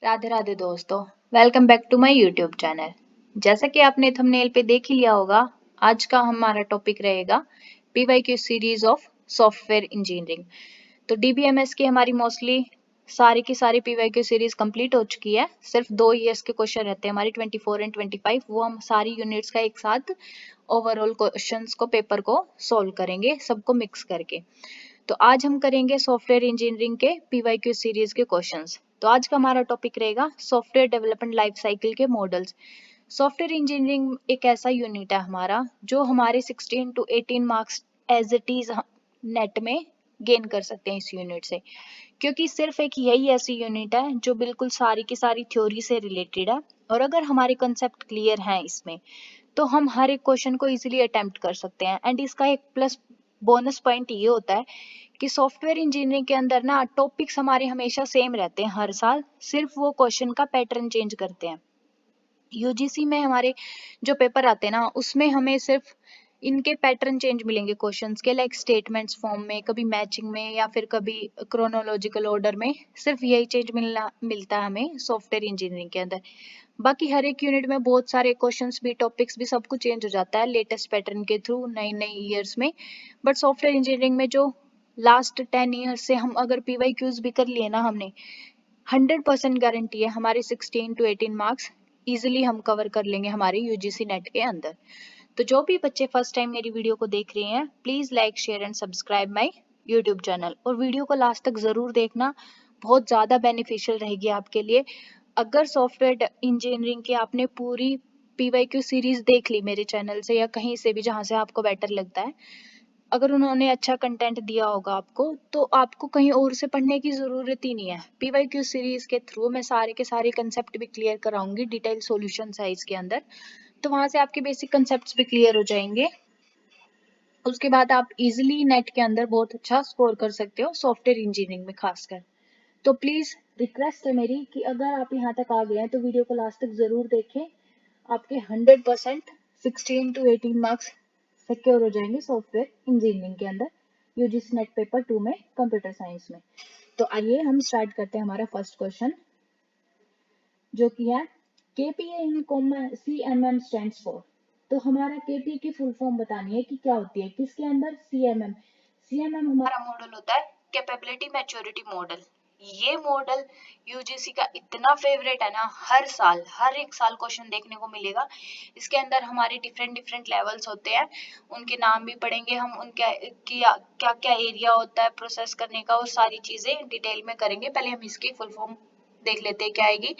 राधे राधे दोस्तों, welcome back to my YouTube channel. जैसा कि आपने थंबनेल पे देख ही लिया होगा, आज का हमारा टॉपिक रहेगा PYQ series of software engineering. तो डीबीएमएस की हमारी मोस्टली सारी की सारी पीवाईक्यू सीरीज कंप्लीट हो चुकी है। सिर्फ 2 ईयर्स के क्वेश्चन रहते हैं हमारी 24 एंड 25, वो हम सारी यूनिट्स का एक साथ ओवरऑल क्वेश्चंस को पेपर को सोल्व करेंगे, सबको मिक्स करके। तो आज हम करेंगे सॉफ्टवेयर इंजीनियरिंग के पीवाईक्यू सीरीज के क्वेश्चंस। तो आज का हमारा टॉपिक रहेगा सॉफ्टवेयर डेवलपमेंट लाइफ साइकिल के मॉडल्स। सॉफ्टवेयर इंजीनियरिंग एक ऐसा यूनिट है हमारा जो हमारे 16 to 18 marks as it is NET में गेन कर सकते हैं इस यूनिट से, क्योंकि सिर्फ एक यही ऐसी यूनिट है जो बिल्कुल सारी की सारी थ्योरी से रिलेटेड है। और अगर हमारे कंसेप्ट क्लियर हैं इसमें, तो हम हर एक क्वेश्चन को इजीली अटेम्प्ट कर सकते हैं। एंड इसका एक प्लस बोनस पॉइंट ये होता है कि सॉफ्टवेयर इंजीनियरिंग के अंदर ना टॉपिक्स हमारे हमेशा सेम रहते हैं हर साल, सिर्फ वो क्वेश्चन का पैटर्न चेंज करते हैं। यूजीसी में हमारे जो पेपर आते हैं ना, उसमें हमें सिर्फ इनके पैटर्न चेंज मिलेंगे क्वेश्चंस के, लाइक स्टेटमेंट्स फॉर्म में, कभी मैचिंग में या फिर कभी क्रोनोलॉजिकल ऑर्डर में। सिर्फ यही चेंज मिलता है हमें सॉफ्टवेयर इंजीनियरिंग के अंदर। बाकी हर एक यूनिट में बहुत सारे क्वेश्चंस भी, टॉपिक्स भी, सब कुछ चेंज हो जाता है लेटेस्ट पैटर्न के थ्रू नए नए ईयर्स में। बट सॉफ्टवेयर इंजीनियरिंग में जो लास्ट 10 ईयर्स से हम अगर पीवाईक्यूज भी कर लिए ना हमने, 100% गारंटी है हमारे 16 to 18 मार्क्स इजिली हम कवर कर लेंगे हमारे यूजीसी नेट के अंदर। तो जो भी बच्चे फर्स्ट टाइम मेरी वीडियो को देख रहे हैं, please like share and subscribe my YouTube channel, और वीडियो को लास्ट तक जरूर देखना, बहुत ज्यादा बेनिफिशियल रहेगी आपके लिए। अगर सॉफ्टवेयर इंजीनियरिंग की आपने पूरी पीवाईक्यू सीरीज देख ली मेरे चैनल से या कहीं से भी जहां से आपको बेटर लगता है, अगर उन्होंने अच्छा कंटेंट दिया होगा आपको, तो आपको कहीं और से पढ़ने की जरूरत ही नहीं है। पीवाईक्यू सीरीज के थ्रू मैं सारे के सारे कंसेप्ट भी क्लियर कराऊंगी, डिटेल सॉल्यूशन है इसके अंदर। तो वहां से आपके बेसिक कंसेप्ट्स भी क्लियर हो जाएंगे। उसके बाद आप इजिली नेट के अंदर बहुत अच्छा स्कोर कर सकते हो सॉफ्टवेयर इंजीनियरिंग में खासकर। तो प्लीज रिक्वेस्ट है मेरी कि अगर आप यहाँ तक आ गए हैं तो वीडियो को लास्ट तक जरूर देखें। आपके 100% 16 to 18 मार्क्स सिक्योर हो जाएंगे सॉफ्टवेयर इंजीनियरिंग के अंदर, यूजीसी नेट पेपर 2 में, कंप्यूटर साइंस में। तो आइए हम स्टार्ट करते हैं हमारा फर्स्ट क्वेश्चन, जो कि है KPA in CMM stands for. तो हमारा केपीए की फुल फॉर्म बतानी है कि क्या होती है, किसके अंदर, सीएमएम। सीएमएम हमारा मॉडल होता है कैपेबिलिटी मैच्योरिटी मॉडल। ये मॉडल यूजीसी का इतना फेवरेट है ना, हर साल हर एक साल क्वेश्चन देखने को मिलेगा। इसके अंदर हमारे डिफरेंट डिफरेंट लेवल्स होते हैं, उनके नाम भी पढ़ेंगे हम, उनका क्या क्या क्या एरिया होता है प्रोसेस करने का, और सारी चीजें डिटेल में करेंगे। पहले हम इसकी फुल फॉर्म देख लेते हैं क्या आएगी।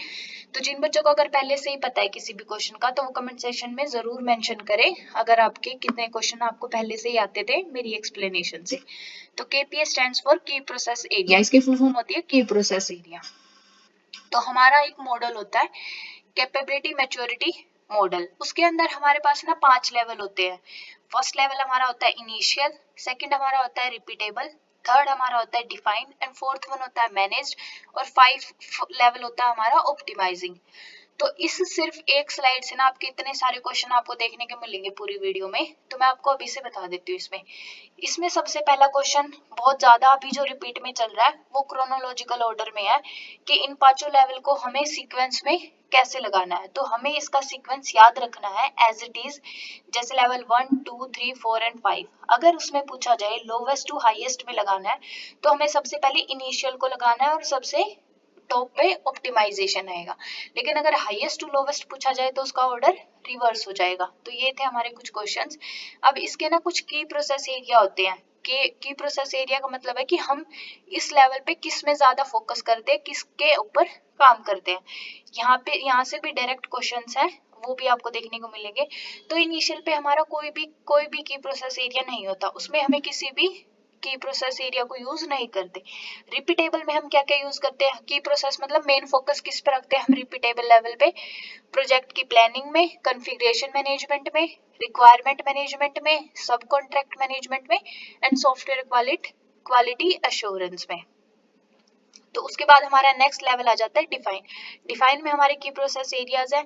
तो जिन बच्चों को अगर पहले से ही पता है किसी भी क्वेश्चन का, तो वो कमेंट सेक्शन में जरूर मेंशन करें अगर आपके कितने क्वेश्चन आपको पहले से ही आते थे मेरी एक्सप्लेनेशन से। तो केपीए स्टैंड्स फॉर की प्रोसेस एरिया, इसकी फुल फॉर्म होती है की प्रोसेस एरिया। तो हमारा एक मॉडल होता है कैपेबिलिटी मैच्योरिटी मॉडल। उसके अंदर हमारे पास ना 5 लेवल होते हैं। फर्स्ट लेवल हमारा होता है इनिशियल, सेकंड हमारा होता है रिपीटेबल, थर्ड हमारा होता है डिफाइन, एंड फोर्थ वन होता है मैनेज्ड, और 5 लेवल होता है हमारा ऑप्टिमाइजिंग। तो इस सिर्फ एक स्लाइड से ना आपके इतने सारे क्वेश्चन आपको देखने के मिलेंगे पूरी वीडियो में। तो मैं आपको अभी से बता देती हूँ इसमें। इसमें सबसे पहला क्वेश्चन बहुत ज्यादा अभी जो रिपीट में चल रहा है, वो क्रोनोलॉजिकल ऑर्डर में है कि इन पांचों लेवल को हमें सीक्वेंस में कैसे लगाना है। तो हमें इसका सीक्वेंस याद रखना है एज इट इज, जैसे लेवल 1 2 3 4 एंड 5। अगर उसमें पूछा जाए लोवेस्ट टू हाईएस्ट में लगाना है, तो हमें सबसे पहले इनिशियल को लगाना है और सबसे टॉप पे ऑप्टिमाइजेशन आएगा। लेकिन अगर हाईएस्ट टू लोवेस्ट पूछा जाए तो उसका ऑर्डर रिवर्स हो जाएगा। तो ये थे हमारे कुछ क्वेश्चंस। अब इसके ना कुछ की प्रोसेस एरिया होते हैं। की प्रोसेस एरिया का मतलब है कि हम इस लेवल पे किस में ज्यादा फोकस करते हैं, किसके ऊपर काम करते हैं। यहाँ से भी डायरेक्ट क्वेश्चंस है, वो भी आपको देखने को मिलेंगे। तो इनिशियल पे हमारा कोई भी की प्रोसेस एरिया नहीं होता, उसमें हमें किसी भी की प्रोसेस एरिया को यूज नहीं करते। रिपीटेबल में हम क्या क्या यूज करते हैं, की प्रोसेस मतलब मेन फोकस किस पे रखते हैं हम रिपीटेबल लेवल पे, प्रोजेक्ट की प्लानिंग में, कॉन्फ़िगरेशन मैनेजमेंट में, रिक्वायरमेंट मैनेजमेंट में, सब कॉन्ट्रैक्ट मैनेजमेंट में, एंड सॉफ्टवेयर क्वालिटी एश्योरेंस में। तो उसके बाद हमारा नेक्स्ट लेवल आ जाता है डिफाइन। डिफाइन में हमारे की प्रोसेस एरियाज है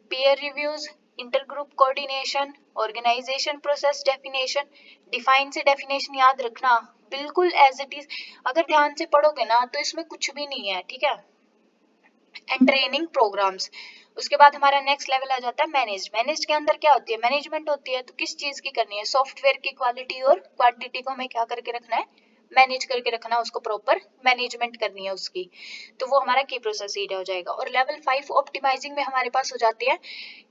peer reviews, intergroup coordination, organisation process definition. Define से डेफिनेशन याद रखना बिल्कुल एज इट इज, अगर ध्यान से पढ़ोगे ना तो इसमें कुछ भी नहीं है, ठीक है। And training programmes. उसके बाद हमारा नेक्स्ट लेवल आ जाता है मैनेज। मैनेज के अंदर क्या होती है, मैनेजमेंट होती है। तो किस चीज की करनी है, सॉफ्टवेयर की क्वालिटी और क्वांटिटी को हमें क्या करके रखना है, मैनेज करके रखना, उसको प्रॉपर मैनेजमेंट करनी है उसकी। तो वो हमारा की प्रोसेस एरिया हो जाएगा। और लेवल 5 ऑप्टिमाइजिंग में हमारे पास हो जाती है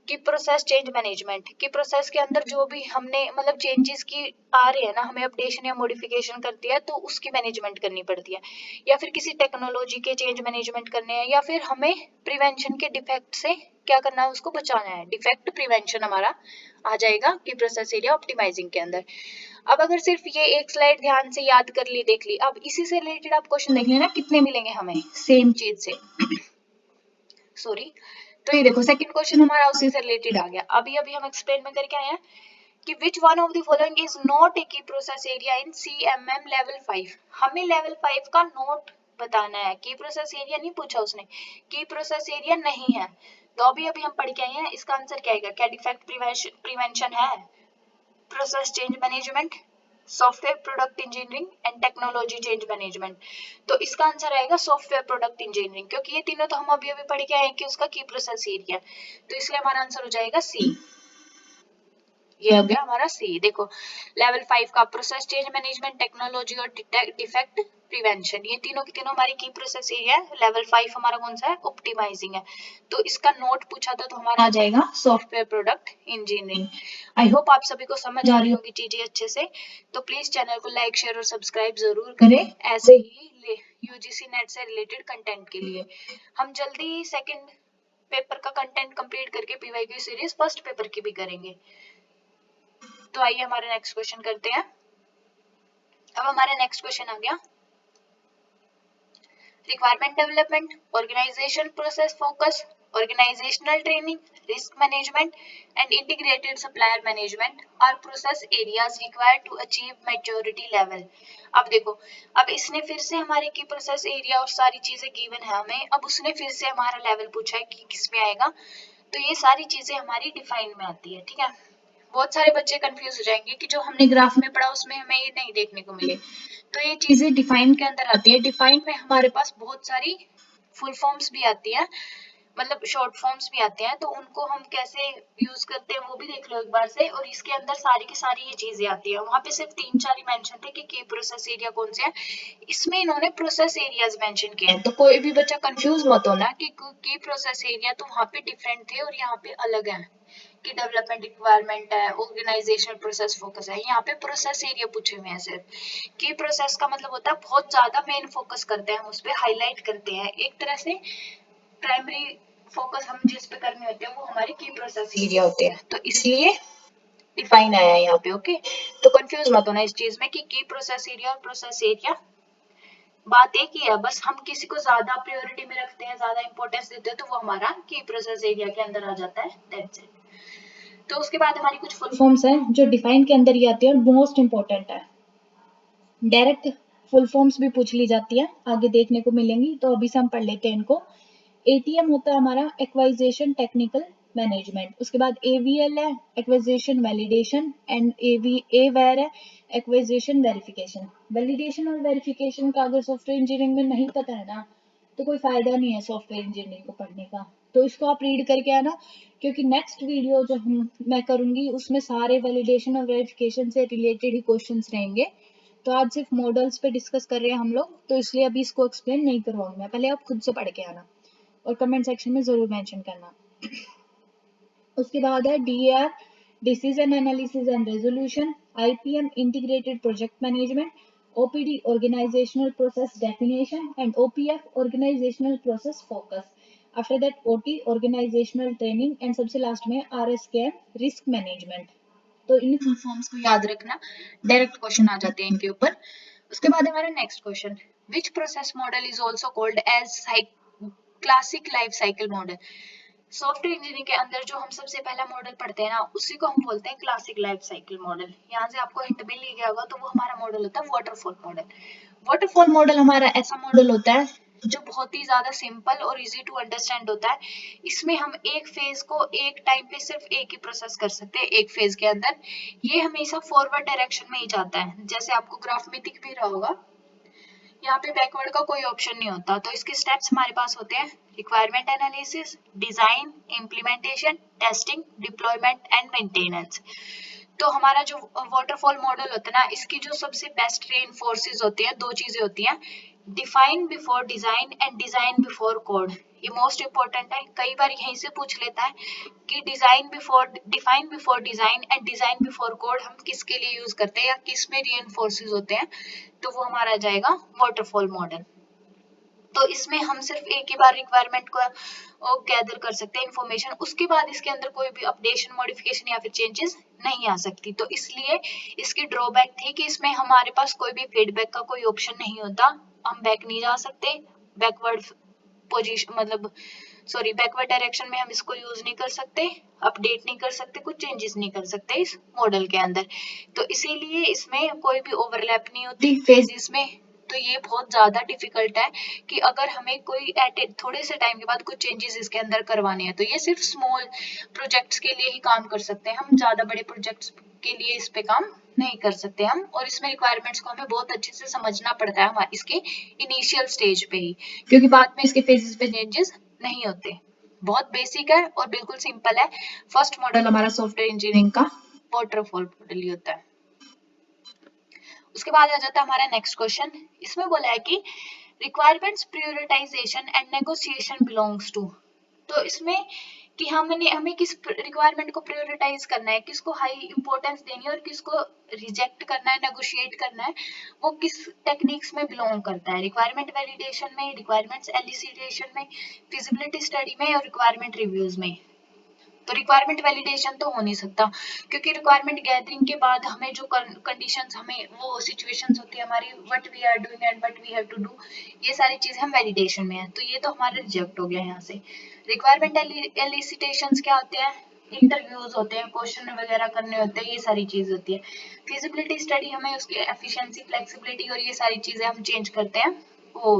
की प्रोसेस चेंज मैनेजमेंट। की प्रोसेस के अंदर जो भी हमने मतलब चेंजेस की आ रही है ना, हमें अपडेशन या मॉडिफिकेशन करती है, तो उसकी मैनेजमेंट करनी पड़ती है। या फिर किसी टेक्नोलॉजी के चेंज मैनेजमेंट करने हैं, या फिर हमें प्रिवेंशन के डिफेक्ट से क्या करना है, उसको बचाना है। डिफेक्ट प्रिवेंशन हमारा आ जाएगा की प्रोसेस एरिया ऑप्टिमाइजिंग के अंदर। अब अगर सिर्फ ये एक स्लाइड ध्यान से याद कर ली, देख ली, अब इसी से रिलेटेड आप क्वेश्चन देख लेना कितने मिलेंगे हमें सेम चीज से। सॉरी, तो ये देखो सेकंड क्वेश्चन हमारा उसी से रिलेटेड आ गया। अभी अभी हम एक्सप्लेन में करके आए हैं कि which one of the following is not a key process area in CMM level 5। हमें लेवल 5 का नोट बताना है, की प्रोसेस एरिया नहीं पूछा उसने, की प्रोसेस एरिया नहीं है। तो अभी अभी हम पढ़ के आए हैं, इसका आंसर क्या आएगा, क्या डिफेक्ट प्रिवेंशन है, process change management, software product engineering and technology change management. तो इसका आंसर आएगा सॉफ्टवेयर प्रोडक्ट इंजीनियरिंग, क्योंकि ये तीनों तो हम अभी अभी पढ़ के आए हैं कि उसका की प्रोसेस एरिया। तो इसलिए हमारा आंसर हो जाएगा सी। ये हो गया हमारा सी। देखो लेवल 5 का प्रोसेस चेंज मैनेजमेंट, टेक्नोलॉजी और डिफेक्ट प्रिवेंशन, ये तीनों की तीनों हमारी की प्रोसेस एरिया है। लेवल 5 हमारा कौन सा है, ऑप्टिमाइजिंग है। तो इसका नोट पूछा तो हमारा आ जाएगा software product engineering. I hope आप सभी को समझ आ रही होगी चीजें अच्छे से। तो प्लीज चैनल को लाइक शेयर और सब्सक्राइब जरूर करें, ऐसे ही यूजीसी नेट से रिलेटेड कंटेंट के लिए। हम जल्दी सेकंड पेपर का कंटेंट कंप्लीट करके पीवाईक्यू सीरीज फर्स्ट पेपर की भी करेंगे। तो आइए हमारे नेक्स्ट क्वेश्चन करते हैं। अब हमारा नेक्स्ट क्वेश्चन आ गया requirement development, organisation process focus, organisational training, risk management and integrated supplier management are process areas required to achieve maturity level. अब देखो, अब इसने फिर से हमारे की प्रोसेस एरिया और सारी चीजें गिवन है हमें, अब उसने फिर से हमारा लेवल पूछा है कि किस में आएगा। तो ये सारी चीजें हमारी डिफाइन में आती है, ठीक है। बहुत सारे बच्चे कंफ्यूज हो जाएंगे कि जो हमने ग्राफ में पढ़ा उसमें हमें ये नहीं देखने को मिले। तो ये चीजें डिफाइन के अंदर आती है। डिफाइन में हमारे पास बहुत सारी फुल फॉर्म्स भी आती है, मतलब शॉर्ट फॉर्म्स भी आते हैं, तो उनको हम कैसे यूज करते हैं वो भी देख लो एक बार से। और इसके अंदर सारी की सारी ये चीजें आती है। वहां पे सिर्फ 3-4 ही मेंशन थे कि की प्रोसेस एरिया कौन से है, इसमें इन्होंने प्रोसेस एरियाज मेंशन किए हैं। तो कोई भी बच्चा कंफ्यूज मत होना कि की प्रोसेस एरिया तो वहां पे डिफरेंट थे और यहाँ पे अलग है, कि डेवलपमेंट रिक्वायरमेंट है, ऑर्गेनाइजेशनल प्रोसेस फोकस है। यहाँ पे प्रोसेस एरिया पूछे हुए हैं सिर्फ। की प्रोसेस का मतलब होता है बहुत ज्यादा मेन फोकस करते हैं हम उस पर, हाईलाइट करते हैं एक तरह से। प्राइमरी फोकस हम जिस पे करने होते हैं वो हमारे की प्रोसेस एरिया होते हैं, तो इसलिए डिफाइन आया है यहाँ पे। ओके, तो कंफ्यूज मत होना इस चीज में कि की प्रोसेस एरिया और प्रोसेस एरिया बात एक ही है, बस हम किसी को ज्यादा प्रायोरिटी में रखते हैं, ज्यादा इंपॉर्टेंस देते हैं, तो वो हमारा की प्रोसेस एरिया के अंदर आ जाता है। That's it. तो उसके बाद हमारी कुछ फुल फॉर्म्स हैं जो डिफाइन के अंदर ही आती है और मोस्ट इंपॉर्टेंट है। डायरेक्ट फुल फॉर्म्स भी पूछ ली जाती है, आगे देखने को मिलेंगी, तो अभी से हम पढ़ लेते हैं इनको। ATM होता है हमारा एक्वाइजेशन टेक्निकल मैनेजमेंट। उसके बाद AVL है एक्वाइजेशन वैलिडेशन, एंड AVAR है एक्वाइजेशन वेरिफिकेशन। वैलिडेशन और वेरिफिकेशन का अगर सॉफ्टवेयर इंजीनियरिंग में नहीं पता है ना, तो कोई फायदा नहीं है सॉफ्टवेयर इंजीनियरिंग को पढ़ने का। तो इसको आप रीड करके आना, क्योंकि नेक्स्ट वीडियो जो मैं करूंगी उसमें सारे वैलिडेशन और वेरिफिकेशन से रिलेटेड ही क्वेश्चंस रहेंगे। तो आज सिर्फ मॉडल्स पे डिस्कस कर रहे हैं हम लोग, तो इसलिए अभी इसको एक्सप्लेन नहीं करवाऊंगी मैं, पहले आप खुद से पढ़ के आना और कमेंट सेक्शन में जरूर मेंशन करना। उसके बाद है DAR decision analysis and resolution, IPM integrated project management, OPD organisational process definition and OPF organisational process focus. After that OT organisational training and सबसे लास्ट में RSKM रिस्क मैनेजमेंट। तो इन फुल फॉर्म्स को याद रखना, डायरेक्ट क्वेश्चन आ जाते हैं इनके ऊपर। उसके बाद हमारा next question, which process model is also called as classic life cycle model. Software engineering के अंदर जो हम सबसे पहला मॉडल पढ़ते हैं ना, उसी को हम बोलते हैं क्लासिक लाइफ साइकिल मॉडल। यहाँ से आपको हिंट मिल ही गया होगा, तो वो हमारा मॉडल होता है वाटरफॉल मॉडल। वाटरफॉल मॉडल हमारा ऐसा मॉडल होता है जो बहुत ही ज्यादा सिंपल और इजी टू अंडरस्टैंड होता है। इसमें हम एक फेज को एक टाइम पे सिर्फ एक ही प्रोसेस कर सकते हैं एक फेज के अंदर। ये हमेशा फॉरवर्ड डायरेक्शन में ही जाता है, जैसे आपको ग्राफ में दिख भी रहा होगा। यहाँ पे बैकवर्ड का कोई ऑप्शन नहीं होता। तो इसके स्टेप्स हमारे पास होते हैं requirement analysis, design, implementation, testing, deployment and maintenance. तो हमारा जो वाटरफॉल मॉडल होता है ना, इसकी जो सबसे बेस्ट रेनफोर्सेस होती है, दो चीजें होती हैं, define before design and design before code. ये मोस्ट इंपॉर्टेंट है, कई बार यहीं से पूछ लेता है कि define before design and design before code हम किसके लिए यूज करते हैं या किस में रीइंफोर्सेस होते हैं, तो वो हमारा आ जाएगा वाटरफॉल मॉडल। तो इसमें हम सिर्फ एक ही बार रिक्वायरमेंट को गैदर कर सकते हैं इंफॉर्मेशन, उसके बाद इसके अंदर कोई भी अपडेशन, मॉडिफिकेशन या फिर चेंजेस नहीं आ सकती। तो इसलिए इसकी ड्रॉबैक थी कि इसमें हमारे पास कोई भी फीडबैक का कोई ऑप्शन नहीं होता, हम बैक नहीं जा सकते, बैकवर्ड पोजीशन मतलब सॉरी बैकवर्ड डायरेक्शन में हम इसको यूज नहीं कर सकते, अपडेट नहीं कर सकते, कुछ चेंजेस नहीं कर सकते इस मॉडल के अंदर। तो इसीलिए इसमें कोई भी ओवरलैप नहीं होती फेजेस में। तो ये बहुत ज्यादा डिफिकल्ट है कि अगर हमें कोई थोड़े से टाइम के बाद कुछ चेंजेस इसके अंदर करवाने हैं, तो ये सिर्फ स्मॉल प्रोजेक्ट्स के लिए ही काम कर सकते हैं, हम ज्यादा बड़े प्रोजेक्ट्स के लिए इस पे काम नहीं कर सकते हम। और इसमें रिक्वायरमेंट्स को हमें बहुत अच्छे से समझना पड़ता है हमारे इसके इनिशियल स्टेज पे ही, क्योंकि बाद में इसके फेजेस पे चेंजेस नहीं होते। बहुत बेसिक है और बिल्कुल सिंपल है। फर्स्ट मॉडल हमारा सॉफ्टवेयर इंजीनियरिंग का वाटरफॉल मॉडल ही होता है। उसके बाद आ जाता है हमारा नेक्स्ट क्वेश्चन। इसमें बोला है कि requirements prioritisation and negotiation belongs to. तो इसमें कि हमने हमें किस रिक्वायरमेंट को प्रायोरिटाइज करना है, किसको हाई इंपॉर्टेंस देनी है और किसको रिजेक्ट करना है, नेगोशिएट करना है, वो किस टेक्निक्स में बिलोंग करता है, रिक्वायरमेंट वैलिडेशन में, रिक्वायरमेंट्स एलिसिटेशन में, फिजिबिलिटी स्टडी में और रिक्वायरमेंट रिव्यूज में। तो रिक्वायरमेंट वैलिडेशन तो हो नहीं सकता, क्योंकि रिक्वायरमेंट गैदरिंग के बाद हमें जो कंडीशंस, हमें वो सिचुएशंस होती है हमारी, what we are doing and what we have to do, ये सारी चीजें हम वैलिडेशन में है, तो ये तो हमारा रिजेक्ट हो गया यहाँ से। रिक्वायरमेंट एलिसिटेशंस क्या होते हैं, इंटरव्यूज होते हैं, क्वेश्चन वगैरह करने होते हैं, ये सारी चीज होती है। फिजिबिलिटी स्टडी हमें उसकी एफिशिएंसी, फ्लेक्सिबिलिटी और ये सारी चीजें हम चेंज करते हैं, वो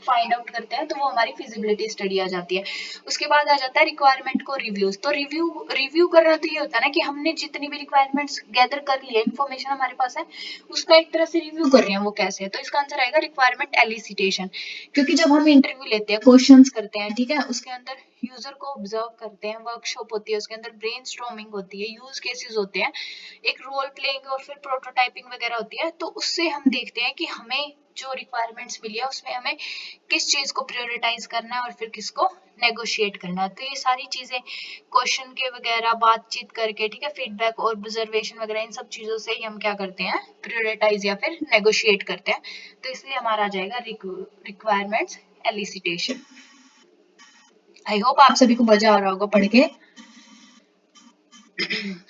फाइंड आउट करते हैं, तो वो हमारी फिजिबिलिटी स्टडी आ जाती है। उसके बाद आ जाता है रिक्वायरमेंट को रिव्यूज। तो रिव्यू करना तो ये होता है ना कि हमने जितनी भी रिक्वायरमेंट्स गैदर कर ली है, इन्फॉर्मेशन हमारे पास है, उसका एक तरह से रिव्यू कर रहे हैं वो कैसे है। तो इसका आंसर आएगा रिक्वायरमेंट एलिसिटेशन, क्योंकि जब हम इंटरव्यू लेते हैं, क्वेश्चंस करते हैं, ठीक है, उसके अंदर यूजर को ऑब्जर्व करते हैं, वर्कशॉप होती है, उसके अंदर ब्रेनस्टॉर्मिंग होती है, यूज केसेस होते हैं, एक रोल प्लेइंग और फिर प्रोटोटाइपिंग वगैरह होती है। तो उससे हम देखते हैं कि हमें जो रिक्वायरमेंट्स मिली है उसमें हमें किस चीज को प्रायोरिटाइज करना है और फिर किसको नेगोशिएट करना है। तो ये सारी चीजें क्वेश्चन के वगैरह बातचीत करके, ठीक है, फीडबैक और ऑब्जर्वेशन वगैरह, इन सब चीजों से ही हम क्या करते हैं, प्रायोरिटाइज या फिर नेगोशिएट करते हैं। तो इसलिए हमारा आ जाएगा रिक्वायरमेंट्स एलिसिटेशन। आई होप आप सभी को मजा आ रहा होगा पढ़ के।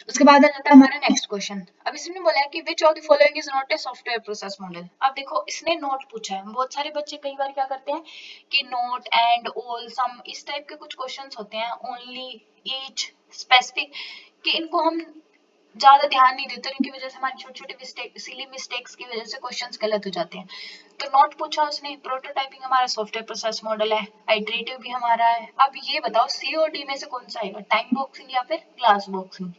उसके बाद आ जाता है हमारा नेक्स्ट क्वेश्चन। अब इसमें बोला है कि which of the following is not a software process model. अब देखो इसने नोट पूछा है, बहुत सारे बच्चे कई बार क्या करते हैं कि नोट, एंड, ऑल, सम, इस टाइप के कुछ क्वेश्चंस होते हैं, ओनली, ईच, स्पेसिफिक, कि इनको हम ज्यादा ध्यान नहीं देते, इनकी वजह से हमारी छोटे छोटे मिस्टेक, सिली मिस्टेक्स की वजह से क्वेश्चंस गलत हो जाते हैं। तो नोट पूछा उसने, प्रोटोटाइपिंग हमारा सॉफ्टवेयर प्रोसेस मॉडल है, आइटरेटिव भी हमारा है। अब ये बताओ सीओडी में से कौन सा आएगा, टाइम बॉक्सिंग या फिर ग्लास बॉक्सिंग।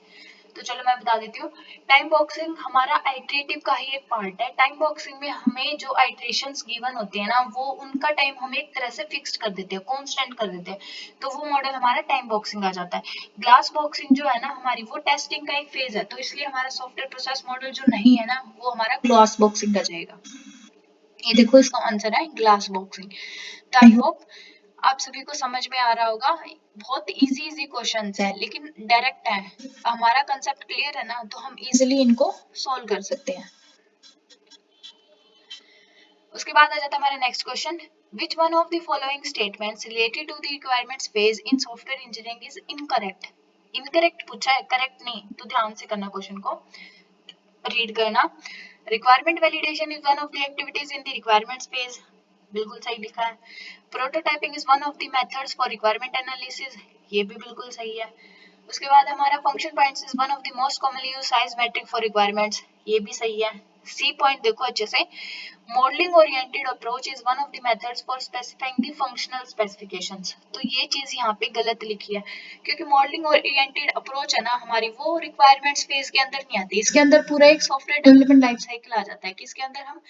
तो चलो मैं बता देती हूँ। टाइम बॉक्सिंग हमारा आइटरेटिव का ही एक पार्ट है। टाइम बॉक्सिंग में हमें जो आइटरेशंस गिवन होते हैं ना, वो उनका टाइम हम एक तरह से फिक्स्ड कर देते हैं, कांस्टेंट कर देते हैं, तो वो मॉडल हमारा टाइम बॉक्सिंग आ जाता है। ग्लास बॉक्सिंग जो है ना हमारी, वो टेस्टिंग का एक फेज है, तो इसलिए हमारा सॉफ्टवेयर प्रोसेस मॉडल जो नहीं है ना, वो हमारा ग्लास बॉक्सिंग का जाएगा। ये देखो इसका आंसर है ग्लास बॉक्सिंग। तो आई होप आप सभी को समझ में आ रहा होगा। बहुत इजी इजी क्वेश्चंस है लेकिन डायरेक्ट है, हमारा कंसेप्ट क्लियर है ना, तो हम इजीली इनको सॉल्व कर सकते हैं। उसके बाद आ जाता है हमारा next question. Which one of the following statements related to the requirements phase in software engineering is incorrect. Incorrect पूछा है, करेक्ट नहीं, तो ध्यान से करना क्वेश्चन को, रीड करना। Requirement validation is one of the activities in the requirements phase, बिल्कुल सही लिखा है। Prototyping is one of the methods for requirement analysis, ये भी बिल्कुल सही है। उसके बाद हमारा function points is one of the most commonly used size metric for requirements, ये भी सही है। सी पॉइंट देखो अच्छे से, modelling oriented approach is one of the methods for specifying the functional specifications. तो ये चीज यहाँ पे गलत लिखी है, क्योंकि मॉडलिंग ओरिएंटेड अप्रोच है ना हमारी, वो रिक्वायरमेंट्स फेज के अंदर नहीं आती। इसके अंदर पूरा एक सॉफ्टवेयर डेवलपमेंट लाइफ साइकिल आ जाता है, कि इसके अंदर हम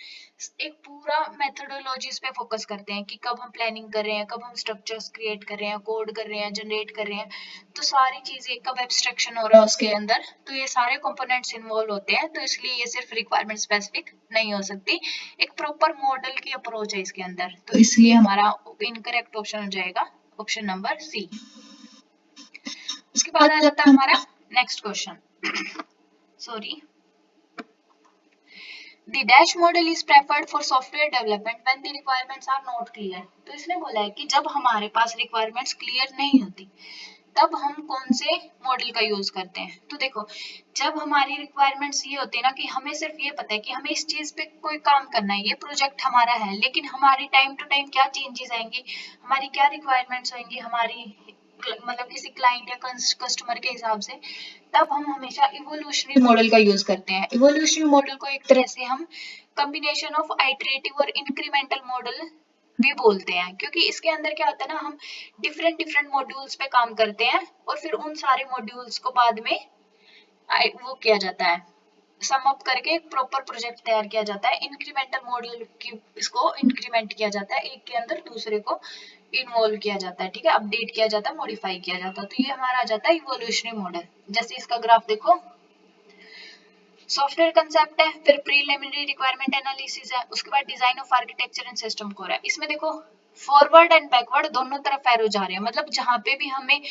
एक पूरा मेथोडोलॉजीज पे फोकस करते हैं कि कब हम प्लानिंग कर रहे हैं, कब हम स्ट्रक्चर्स क्रिएट कर रहे हैं, कोड कर रहे हैं, जनरेट कर रहे हैं, तो सारी चीजें कब एब्स्ट्रैक्शन हो रहा है उसके अंदर, तो ये सारे कंपोनेंट्स इन्वॉल्व होते हैं। तो इसलिए ये सिर्फ रिक्वायरमेंट स्पेसिफिक नहीं हो सकती, एक प्रॉपर मॉडल की अप्रोच है इसके अंदर। तो इसलिए हमारा इनकरेक्ट ऑप्शन हो जाएगा ऑप्शन नंबर सी। उसके बाद आ जाता है हमारा next question. Sorry, The dash model is preferred for software development when the requirements are not clear। तो इसने बोला है कि जब हमारे पास requirements clear नहीं होती, तब हम कौन से मॉडल का यूज करते हैं। तो देखो, जब हमारी रिक्वायरमेंट्स ये होती है ना कि हमें सिर्फ ये पता है कि हमें इस चीज पे कोई काम करना है, ये प्रोजेक्ट हमारा है, लेकिन हमारी टाइम टू टाइम क्या चेंजेस आएंगी, हमारी क्या रिक्वायरमेंट्स होंगी, हमारी मतलब किसी क्लाइंट या कस्टमर के हिसाब से, तब हम हमेशा इवोल्यूशनरी मॉडल का यूज करते हैं। इवोल्यूशनरी मॉडल को एक तरह से हम कॉम्बिनेशन ऑफ आइटरेटिव और इंक्रीमेंटल मॉडल भी बोलते हैं, क्योंकि इसके अंदर क्या होता है ना, हम डिफरेंट डिफरेंट मॉड्यूल्स पे काम करते हैं और फिर उन सारे मॉड्यूल्स को बाद में वो किया जाता है, सम अप करके एक प्रॉपर प्रोजेक्ट तैयार किया जाता है। इंक्रीमेंटल मॉड्यूल की इसको इंक्रीमेंट किया जाता है, एक के अंदर दूसरे को इन्वॉल्व किया जाता है, ठीक है, अपडेट किया जाता है, मॉडिफाई किया जाता है। तो ये हमारा आ जाता है इवोल्यूशनरी मॉडल। जैसे इसका ग्राफ देखो, सॉफ्टवेयर कंसेप्ट है, फिर प्रीलिमिनरी रिक्वायरमेंट एनालिसिस है, उसके बाद design of architecture and system core है। इसमें देखो फॉरवर्ड एंड बैकवर्ड दोनों तरफ एरो जा रहे हैं, मतलब जहां पे भी हमें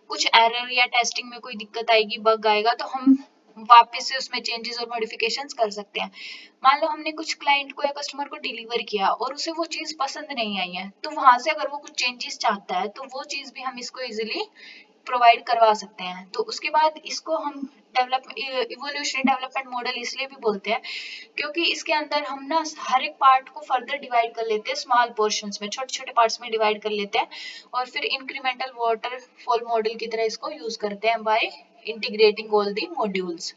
कुछ एरर या टेस्टिंग में कोई दिक्कत आएगी, बग आएगा, तो हम वापस से उसमें चेंजेस और मॉडिफिकेशंस कर सकते हैं। मान लो हमने कुछ क्लाइंट को या कस्टमर को डिलीवर किया और उसे वो चीज पसंद नहीं आई है, तो वहां से अगर वो कुछ चेंजेस चाहता है, तो वो चीज भी हम इसको इजिली प्रोवाइड करवा सकते हैं। तो उसके बाद इसको हम इवोल्यूशनरी डेवलपमेंट मॉडल इसलिए भी बोलते हैं, क्योंकि इसके अंदर हम ना हर एक पार्ट को फर्दर डिवाइड कर लेते हैं, स्मॉल पोर्शंस में, छोटे छोटे पार्ट्स में डिवाइड कर लेते हैं, और फिर इंक्रीमेंटल वाटरफॉल मॉडल की तरह इसको यूज करते हैं by integrating all the modules.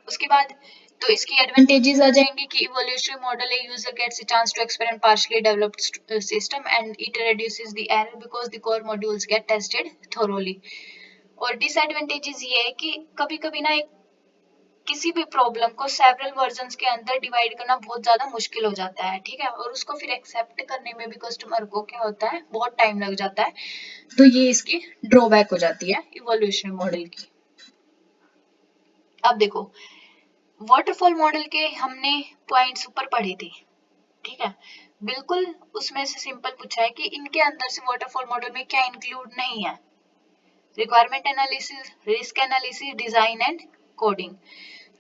उसके बाद तो इसकी एडवांटेजेस आ जाएंगे कि इवोल्यूशनरी मॉडल है, user gets a chance to experiment partially developed system and it reduces the error because the core modules get tested thoroughly. और डिसएडवांटेजेस ये है कि कभी कभी ना एक किसी भी प्रॉब्लम को सेवरल वर्जन्स के अंदर डिवाइड करना बहुत ज्यादा मुश्किल हो जाता है, ठीक है, और उसको फिर एक्सेप्ट करने में भी कस्टमर को क्या होता है, बहुत टाइम लग जाता है। तो ये इसकी ड्रॉबैक हो जाती है इवोल्यूशनरी मॉडल की। अब देखो, वाटरफॉल मॉडल के हमने पॉइंट्स ऊपर पढ़े थे, ठीक है, बिल्कुल उसमें से सिंपल पूछा है कि इनके अंदर से वाटरफॉल मॉडल में क्या इंक्लूड नहीं है, requirement analysis, risk analysis, design and coding.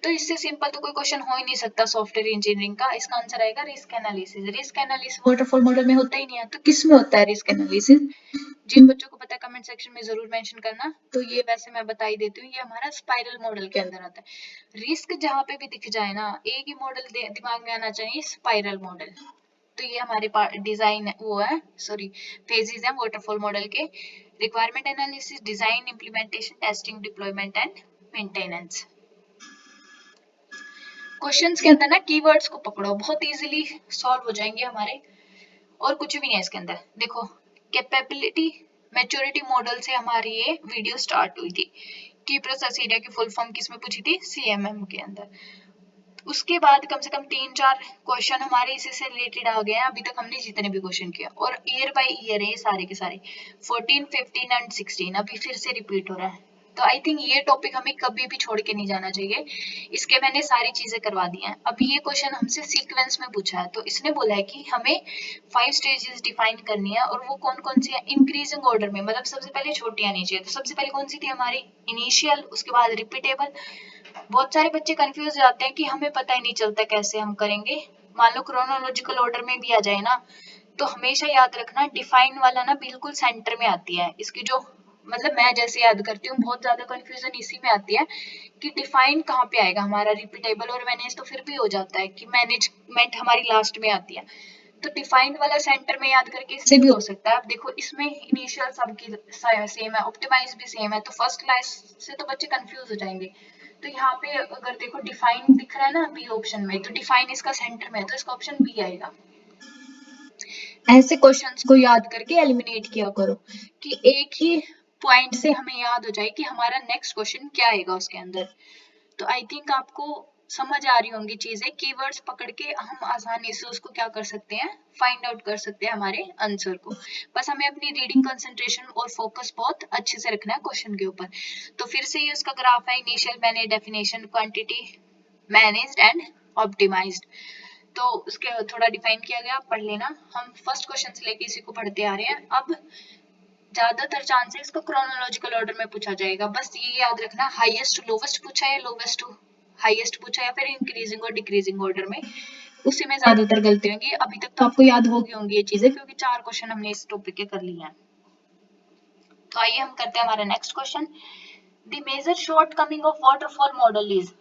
तो इससे सिंपल तो कोई क्वेश्चन हो ही नहीं सकता सॉफ्टवेयर इंजीनियरिंग का। इसका आंसर आएगा risk analysis. Risk analysis waterfall model में होता ही नहीं है, तो किस में होता है रिस्क एनालिसिस? जिन बच्चों को पता है कमेंट सेक्शन में जरूर मेंशन करना। तो ये वैसे मैं बता ही देती हूँ, ये हमारा स्पाइरल मॉडल के अंदर आता है। रिस्क जहां पे भी दिख जाए ना, एक ही मॉडल दिमाग में आना चाहिए, स्पाइरल मॉडल। तो ये हमारे पास डिजाइन वो है, सॉरी फेजेस हैं वाटरफॉल मॉडल के, requirement analysis, design, implementation, testing, deployment and maintenance. Questions के अंदर ना कीवर्ड्स को पकड़ो, बहुत इजीली सॉल्व हो जाएंगे हमारे, और कुछ भी नहीं है इसके अंदर। देखो, कैपेबिलिटी मैच्योरिटी मॉडल से हमारी ये वीडियो स्टार्ट हुई थी। की प्रोसेस एरिया की फुल फॉर्म किसमें पूछी थी? सीएमएम के अंदर। उसके बाद कम से कम 3-4 क्वेश्चन हमारे इसी से रिलेटेड आ गए हैं अभी तक हमने जितने भी क्वेश्चन किए, और ईयर बाय ईयर है ये सारे के सारे, 14, 15 एंड 16 अभी फिर से रिपीट हो रहा है। तो आई थिंक ये टॉपिक हमें कभी भी छोड़ के नहीं जाना चाहिए। इसके मैंने सारी चीजें करवा दी हैं। अब ये क्वेश्चन हमसे सीक्वेंस में पूछा है, तो इसने बोला है कि हमें 5 स्टेजेस डिफाइन करनी है, और वो कौन कौन सी है, इंक्रीजिंग ऑर्डर में, मतलब सबसे पहले छोटी आनी चाहिए। तो सबसे पहले कौन सी थी हमारी? इनिशियल, उसके बाद रिपीटेबल। बहुत सारे बच्चे कंफ्यूज जाते हैं कि हमें पता ही नहीं चलता कैसे हम करेंगे। मान लो क्रोनोलॉजिकल ऑर्डर में भी आ जाए ना, तो हमेशा याद रखना डिफाइन वाला ना बिल्कुल सेंटर में आती है इसकी, जो मतलब मैं जैसे याद करती हूँ, बहुत ज्यादा कंफ्यूजन इसी में आती है कि डिफाइन कहाँ पे आएगा हमारा। रिपीटेबल और मैनेज तो फिर भी हो जाता है कि मैनेजमेंट हमारी लास्ट में आती है, तो डिफाइंड वाला सेंटर में याद करके इससे भी हो सकता है। अब देखो, इसमें इनिशियल सबकी सेम है, ऑप्टिमाइज भी सेम है, तो फर्स्ट क्लास से तो बच्चे कंफ्यूज हो जाएंगे। तो यहाँ पे अगर देखो डिफाइन दिख रहा है ना बी ऑप्शन में, तो डिफाइन इसका सेंटर में है, तो इसका ऑप्शन बी आएगा। ऐसे क्वेश्चंस को याद करके एलिमिनेट किया करो कि एक ही पॉइंट से हमें याद हो जाए कि हमारा नेक्स्ट क्वेश्चन क्या आएगा उसके अंदर। तो आई थिंक आपको समझ आ रही होंगी चीजें, कीवर्ड्स पकड़ के हम आसानी से उसको क्या कर सकते हैं, फाइंड आउट कर सकते हैं हमारे आंसर को। बस हमें अपनी रीडिंग कंसंट्रेशन और फोकस बहुत अच्छे से रखना है क्वेश्चन के ऊपर। तो फिर से ये उसका ग्राफ है, initial, manage, definition, quantity, managed and optimised. तो उसके थोड़ा डिफाइन किया गया, पढ़ लेना। हम फर्स्ट क्वेश्चन से लेके इसी को पढ़ते आ रहे हैं। अब ज्यादातर चांसेस को क्रोनोलॉजिकल ऑर्डर में पूछा जाएगा, बस ये याद रखना, हाईएस्ट टू लोवेस्ट पूछा है, लोवेस्ट टू हाईएस्ट पूछा, या फिर इंक्रीजिंग और डिक्रीजिंग ऑर्डर में, उसी में ज्यादातर गलती होंगी। अभी तक तो आपको याद होगी होंगी ये चीजें, क्योंकि 4 क्वेश्चन हमने इस टॉपिक के कर लिए हैं। तो आइए हम करते हैं हमारा next question. The major shortcoming of waterfall model is.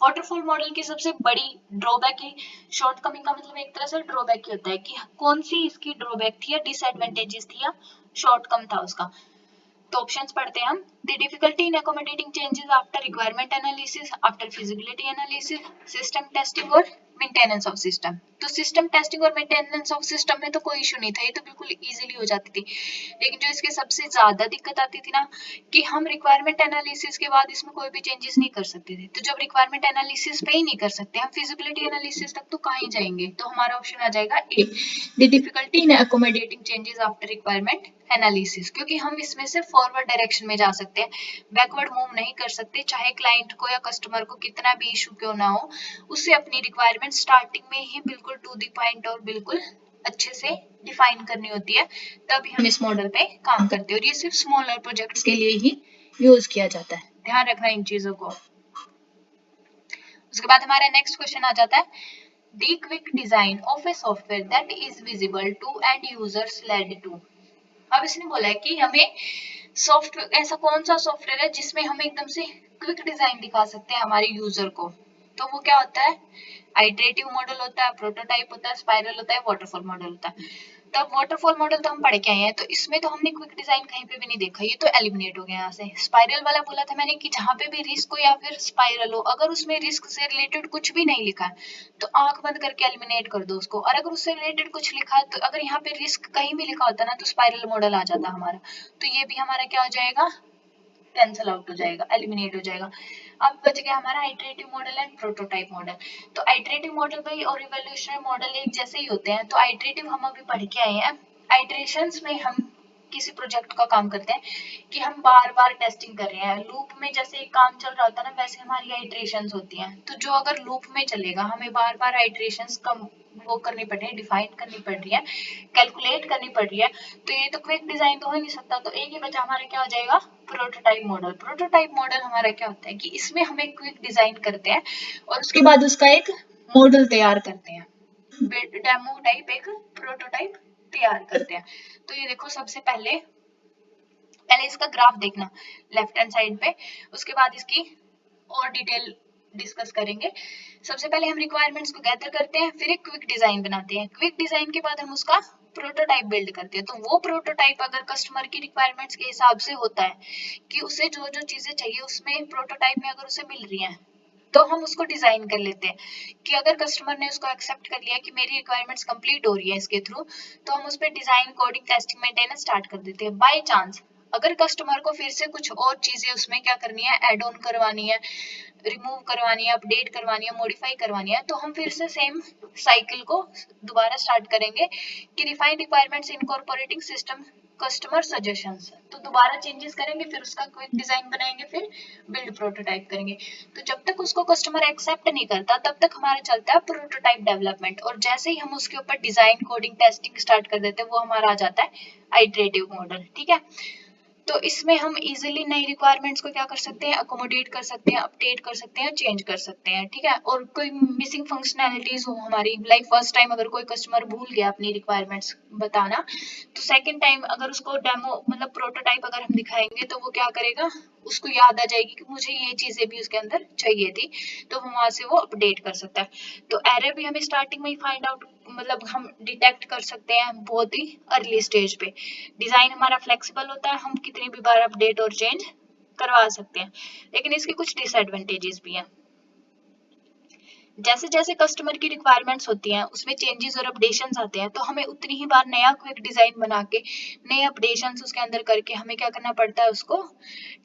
Waterfall model की सबसे बड़ी ड्रॉबैक ही, शॉर्टकमिंग का मतलब एक तरह से ड्रॉबैक ही होता है कि कौन सी इसकी ड्रॉबैक थी या डिसएडवांटेजेस थी या शॉर्टकम था उसका। तो ऑप्शंस पढ़ते हैं हम। The difficulty in accommodating changes after requirement analysis, after feasibility analysis, system testing और मेंटेनेंस ऑफ सिस्टम। तो सिस्टम टेस्टिंग और मेंटेनेंस ऑफ सिस्टम में तो कोई इशू नहीं था, ये तो बिल्कुल इजीली हो जाती थी। लेकिन जो इसके सबसे ज्यादा दिक्कत आती थी ना, कि हम रिक्वायरमेंट एनालिसिस के बाद इसमें कोई भी चेंजेस नहीं कर सकते थे। तो जब रिक्वायरमेंट एनालिसिस पे ही नहीं कर सकते, हम फिजिबिलिटी एनालिसिस तक तो कहाँ ही जाएंगे। तो हमारा ऑप्शन आ जाएगा A, the difficulty in accommodating changes after requirement analysis. क्योंकि हम इसमें से फॉरवर्ड डायरेक्शन में जा सकते हैं, बैकवर्ड मूव नहीं कर सकते, चाहे क्लाइंट को या कस्टमर को कितना भी इशू क्यों ना हो, उससे अपनी रिक्वायरमेंट स्टार्टिंग में ही बिल्कुल टू द पॉइंट और बिल्कुल अच्छे से डिफाइन करनी होती है, तभी हम इस मॉडल पे काम करते हैं। और ये सिर्फ स्मॉलर प्रोजेक्ट्स के लिए ही यूज किया जाता है, ध्यान रखना इन चीजों को। उसके बाद हमारा नेक्स्ट क्वेश्चन आ जाता है, the quick design of a software that is visible to end users led to. अब इसने बोला है कि हमें सॉफ्टवेयर, ऐसा कौन सा सॉफ्टवेयर है जिसमें हम एकदम से क्विक डिजाइन दिखा सकते हैं हमारे यूजर को। तो वो क्या होता है, आइटरेटिव मॉडल होता है, प्रोटोटाइप होता है, स्पाइरल होता है, वाटरफॉल मॉडल होता है। तब वाटरफॉल मॉडल तो हम पढ़ के आए हैं, तो इसमें तो हमने क्विक डिजाइन कहीं पे भी नहीं देखा, ये तो एलिमिनेट हो गया यहाँ से। स्पाइरल वाला बोला था मैंने कि जहां पे भी रिस्क हो या फिर स्पाइरल हो, अगर उसमें रिस्क से रिलेटेड कुछ भी नहीं लिखा है तो आंख बंद करके एलिमिनेट कर दो उसको। और अगर उससे रिलेटेड कुछ लिखा है, तो अगर यहाँ पे रिस्क कहीं भी लिखा होता ना, तो स्पाइरल मॉडल आ जाता हमारा, तो ये भी हमारा क्या हो जाएगा, कैंसल आउट हो जाएगा, एलिमिनेट हो जाएगा। अब बच गया हमारा iterative model and prototype model. तो आइटरेटिव मॉडल भाई और इवोल्यूशनरी मॉडल एक जैसे ही होते हैं। तो आइटरेटिव हम अभी पढ़ के आए हैं, आइटरेशंस में हम किसी प्रोजेक्ट का काम करते हैं कि हम बार बार टेस्टिंग कर रहे हैं, लूप में जैसे एक काम चल रहा होता है ना, वैसे हमारी आइटरेशंस होती हैं। तो जो अगर लूप में चलेगा, हमें बार बार आइटरेशंस कम वो करनी पड़ रही है, डिफाइन करनी पड़ रही है, कैलकुलेट करनी पड़ रही है, तो ये तो क्विक डिजाइन तो हो नहीं सकता। तो एक ही बचा हमारा, क्या हो जाएगा, प्रोटोटाइप मॉडल। प्रोटोटाइप मॉडल हमारा क्या होता है कि इसमें हम एक क्विक डिजाइन करते हैं और उसके बाद उसका एक मॉडल तैयार करते हैं, डेमो टाइप एक प्रोटोटाइप तैयार करते हैं। तो ये देखो, सबसे पहले पहले इसका ग्राफ देखना लेफ्ट हैंड साइड पे, उसके बाद इसकी और डिटेल डिस्कस करेंगे। सबसे पहले हम रिक्वायरमेंट्स को गैदर करते हैं, फिर एक क्विक डिजाइन बनाते हैं, क्विक डिजाइन के बाद हम उसका प्रोटोटाइप बिल्ड करते हैं। तो वो प्रोटोटाइप अगर कस्टमर की रिक्वायरमेंट्स के हिसाब से होता है कि उसे जो जो चीजें चाहिए उसमें प्रोटोटाइप में अगर उसे मिल रही हैं, तो हम उसको डिजाइन कर लेते हैं। कि अगर कस्टमर ने उसको एक्सेप्ट कर लिया कि मेरी रिक्वायरमेंट्स कंप्लीट हो रही है इसके थ्रू, तो हम उस पर design, coding, testing, maintenance start कर देते हैं। बाय चांस अगर कस्टमर को फिर से कुछ और चीजें उसमें क्या करनी है, एड ऑन करवानी है, रिमूव करवानी है, अपडेट करवानी है, मॉडिफाई करवानी है, तो हम फिर से सेम साइकिल को दोबारा स्टार्ट करेंगे कि refined requirements incorporating system customer suggestions. तो दोबारा चेंजेस करेंगे, फिर उसका क्विक डिजाइन बनाएंगे, फिर बिल्ड प्रोटोटाइप करेंगे। तो जब तक उसको कस्टमर एक्सेप्ट नहीं करता, तब तक हमारा चलता है प्रोटोटाइप डेवलपमेंट। और जैसे ही हम उसके ऊपर डिजाइन, कोडिंग, टेस्टिंग स्टार्ट कर देते हैं, वो हमारा आ जाता है आइटरेटिव मॉडल। ठीक है, तो इसमें हम इजीली नई रिक्वायरमेंट्स को क्या कर सकते हैं, अकोमोडेट कर सकते हैं, अपडेट कर सकते हैं, चेंज कर सकते हैं। ठीक है, और कोई मिसिंग फंक्शनैलिटीज हो हमारी, लाइक फर्स्ट टाइम अगर कोई कस्टमर भूल गया अपनी रिक्वायरमेंट्स बताना, तो सेकंड टाइम अगर उसको डेमो मतलब प्रोटोटाइप अगर हम दिखाएंगे, तो वो क्या करेगा, उसको याद आ जाएगी कि मुझे ये चीजें भी उसके अंदर चाहिए थी, तो वहां से वो अपडेट कर सकता है। तो एरर भी हमें स्टार्टिंग में ही फाइंड आउट मतलब हम डिटेक्ट कर सकते हैं बहुत ही अर्ली स्टेज पे। डिजाइन हमारा फ्लेक्सिबल होता है, हम कितनी भी बार अपडेट और चेंज करवा सकते हैं, लेकिन इसके कुछ डिसएडवांटेजेस भी हैं। जैसे जैसे कस्टमर की रिक्वायरमेंट्स होती हैं उसमें चेंजेस और अपडेशंस आते हैं, तो हमें उतनी ही बार नया क्विक डिजाइन बना के नए अपडेशंस उसके अंदर करके हमें क्या करना पड़ता है, उसको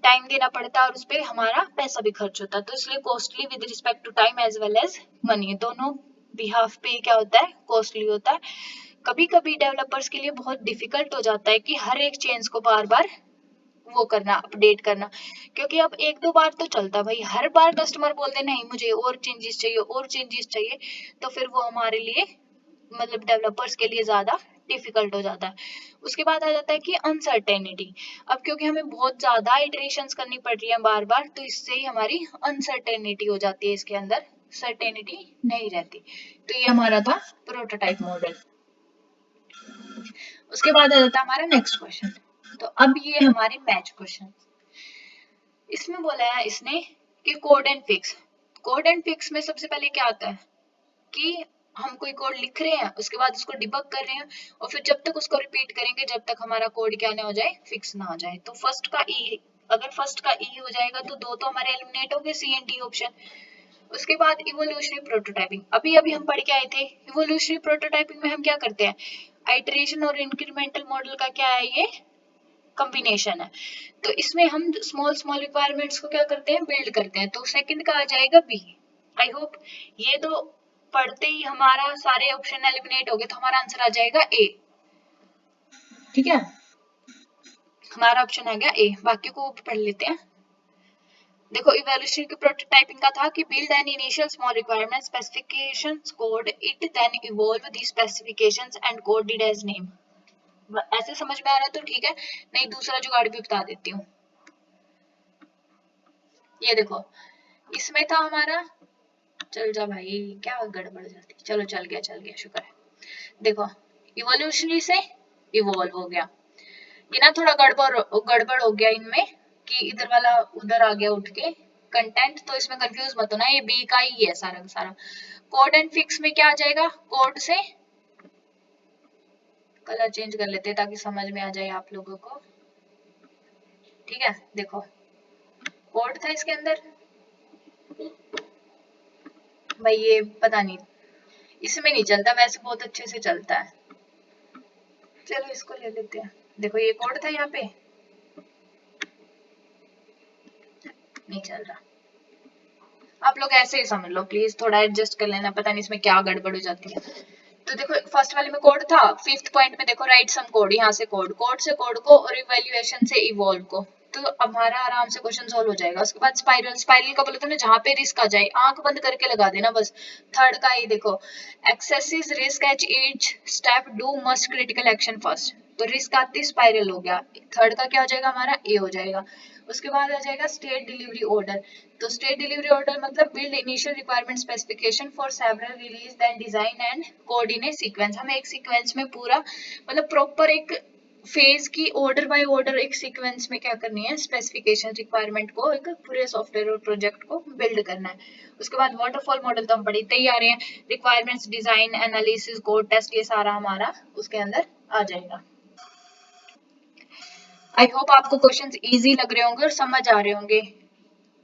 टाइम देना पड़ता है और उस पर हमारा पैसा भी खर्च होता है। तो इसलिए costly with respect to time as well as money, दोनों बिहाफ पे क्या होता है, कॉस्टली होता है। कभी कभी डेवलपर्स के लिए बहुत डिफिकल्ट हो जाता है कि हर एक चेंज को बार बार वो करना, अपडेट करना, क्योंकि अब एक दो बार तो चलता भाई, हर बार कस्टमर बोलते नहीं मुझे और चेंजेस चाहिए और चेंजेस चाहिए, तो फिर वो हमारे लिए मतलब डेवलपर्स के लिए ज्यादा डिफिकल्ट हो जाता है। उसके बाद आ जाता है कि अनसर्टेनिटी। अब क्योंकि हमें बहुत ज्यादा इटरेशंस करनी पड़ रही है बार बार, तो इससे ही हमारी अनसर्टेनिटी हो जाती है, इसके अंदर सर्टेनिटी नहीं रहती। तो ये हमारा था प्रोटोटाइप मॉडल। उसके बाद आ जाता है हमारा नेक्स्ट क्वेश्चन। तो अब ये हमारे मैच क्वेश्चन, इसमें बोला है इसने कि code and fix. Code and fix में सबसे पहले क्या आता है कि हम कोई कोड लिख रहे हैं, उसके बाद उसको डिबग कर रहे हैं, और फिर जब तक उसको रिपीट करेंगे जब तक हमारा कोड क्या ना हो जाए, फिक्स ना हो जाए। तो फर्स्ट का ई, अगर फर्स्ट का ई हो जाएगा तो दो तो हमारे एलिमिनेट हो गए, सी एंड डी ऑप्शन। उसके बाद इवोल्यूशनरी प्रोटोटाइपिंग, अभी अभी हम पढ़ के आए थे। इवोल्यूशनरी प्रोटोटाइपिंग में हम क्या करते हैं, आइटरेशन और इंक्रीमेंटल मॉडल का क्या है, ये कॉम्बिनेशन है। तो इसमें हम स्मॉल स्मॉल रिक्वायरमेंट्स को क्या करते हैं, बिल्ड करते हैं। तो सेकंड का आ जाएगा बी। आई होप ये तो पढ़ते ही हमारा सारे ऑप्शन एलिमिनेट हो गए, तो हमारा आंसर आ जाएगा ए। ठीक है, हमारा ऑप्शन आ गया ए। बाकी को पढ़ लेते हैं। देखो इवोल्यूशन की प्रोटोटाइपिंग का था कि build an initial small requirement specifications code, it then evolve the specifications and code did as name. ऐसे समझ में आ रहा है तो ठीक है, नहीं दूसरा जुगाड़ भी बता देती हूँ। ये देखो इसमें था हमारा, चल जा भाई क्या गड़बड़ जाती, चलो चल गया शुक्र है। देखो इवोल्यूशनरी से इवॉल्व हो गया, ये ना थोड़ा गड़बड़ हो गया इनमें कि इधर वाला उधर आ गया उठ के कंटेंट, तो इसमें कंफ्यूज मत होना, ये बी का ही है सारा का सारा। कोड एंड फिक्स में क्या आ जाएगा, कोड से कलर चेंज कर लेते हैं ताकि समझ में आ जाए आप लोगों को। ठीक है, देखो कोड था इसके अंदर भाई, ये पता नहीं इसमें नहीं चलता, वैसे बहुत अच्छे से चलता है। चलो इसको ले लेते हैं। देखो ये कोड था यहाँ पे, नहीं चल रहा। आप लोग ऐसे ही समझ लो प्लीज, थोड़ा एडजस्ट कर लेना, पता नहीं इसमें क्या गड़बड़ हो जाती है। तो देखो फर्स्ट वाले में कोड था, फिफ्थ पॉइंट में देखो राइट सम कोड, यहाँ से कोड, कोड से कोड को और इवैल्यूएशन से इवॉल्व को, तो हमारा आराम से क्वेश्चन सॉल्व हो जाएगा। उसके बाद स्पाइरल, स्पाइरल का बोले तो ना जहाँ पे रिस्क आ जाए आंख बंद करके लगा देना बस। थर्ड का ये देखो, excessive risk at each step do must critical action first, तो रिस्क आती स्पाइरल हो गया। थर्ड का क्या हो जाएगा हमारा, ए हो जाएगा। उसके बाद आ जाएगा स्टेट डिलीवरी ऑर्डर, तो स्टेट डिलीवरी ऑर्डर मतलब build initial requirement specification for several release then design and code in a sequence. हमें एक सीक्वेंस में पूरा मतलब प्रॉपर एक फेज की ऑर्डर बाय ऑर्डर एक सीक्वेंस में क्या करनी है, स्पेसिफिकेशन रिक्वायरमेंट को एक पूरे सॉफ्टवेयर और प्रोजेक्ट को बिल्ड करना है। उसके बाद वाटरफॉल मॉडल तो हम पढ़ते ही आ रहे हैं, requirements design analysis code test, ये सारा हमारा उसके अंदर आ जाएगा। आई होप आपको क्वेश्चंस इजी लग रहे होंगे और समझ आ रहे होंगे,